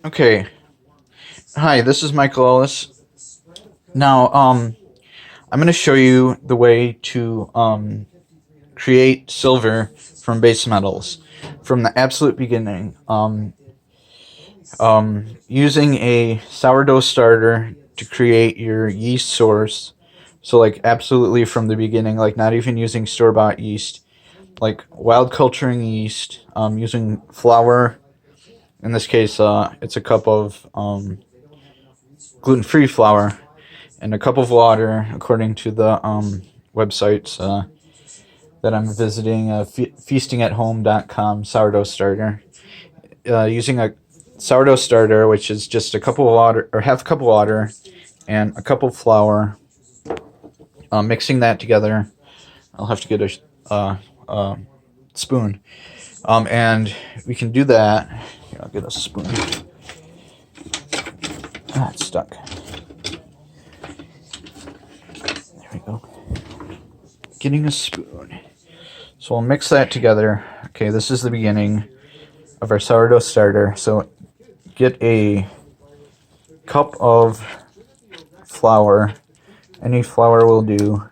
Okay. Hi, this is Michael Ellis. Now, I'm going to show you the way to create silver from base metals from the absolute beginning. Using a sourdough starter to create your yeast source. So, like, absolutely from the beginning, like, not even using store bought yeast, like, wild culturing yeast, using flour. In this case, it's a cup of gluten free flour and a cup of water, according to the websites that I'm visiting, feastingathome.com sourdough starter. Using a sourdough starter, which is just a cup of water or half a cup of water and a cup of flour, mixing that together. I'll have to get a spoon, and we can do that. Here, I'll get a spoon. Ah, it's stuck. There we go. Getting a spoon. So we'll mix that together. Okay, this is the beginning of our sourdough starter. So get a cup of flour. Any flour will do.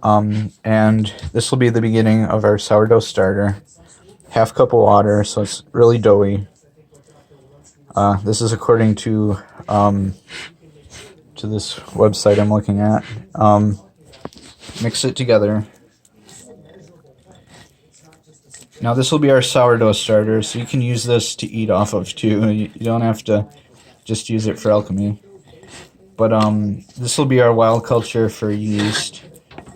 And this will be the beginning of our sourdough starter. Half cup of water, so it's really doughy. This is according to this website I'm looking at. Mix it together. Now this will be our sourdough starter, so you can use this to eat off of too. You don't have to just use it for alchemy. But this will be our wild culture for yeast.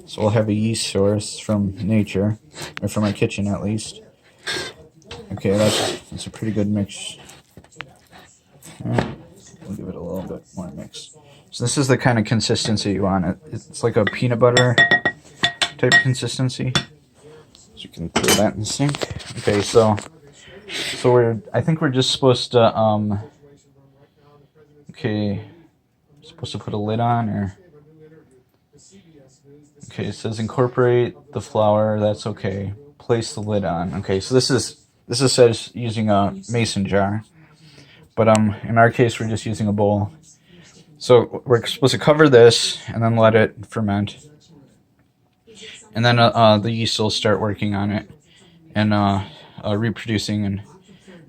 So we'll have a yeast source from nature, or from our kitchen at least. Okay, that's a pretty good mix. Alright, we'll give it a little bit more mix. So this is the kind of consistency you want. It's like a peanut butter type consistency. So you can throw that in the sink. Okay, so I think we're just supposed to supposed to put a lid on, or okay, it says incorporate the flour. That's okay. Place the lid on. Okay, so this says using a mason jar, but in our case we're just using a bowl. So we're supposed to cover this and then let it ferment, and then the yeast will start working on it and reproducing and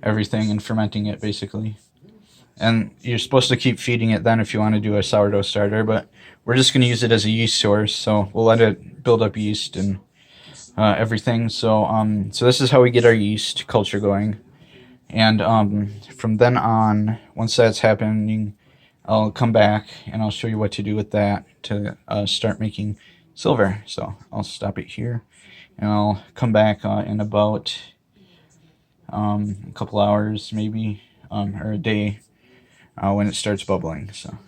everything and fermenting it basically. And you're supposed to keep feeding it then if you want to do a sourdough starter, but we're just going to use it as a yeast source, so we'll let it build up yeast and everything. So this is how we get our yeast culture going. And from then on, once that's happening, I'll come back and I'll show you what to do with that to start making silver. So I'll stop it here, and I'll come back in about a couple hours maybe, or a day, when it starts bubbling. So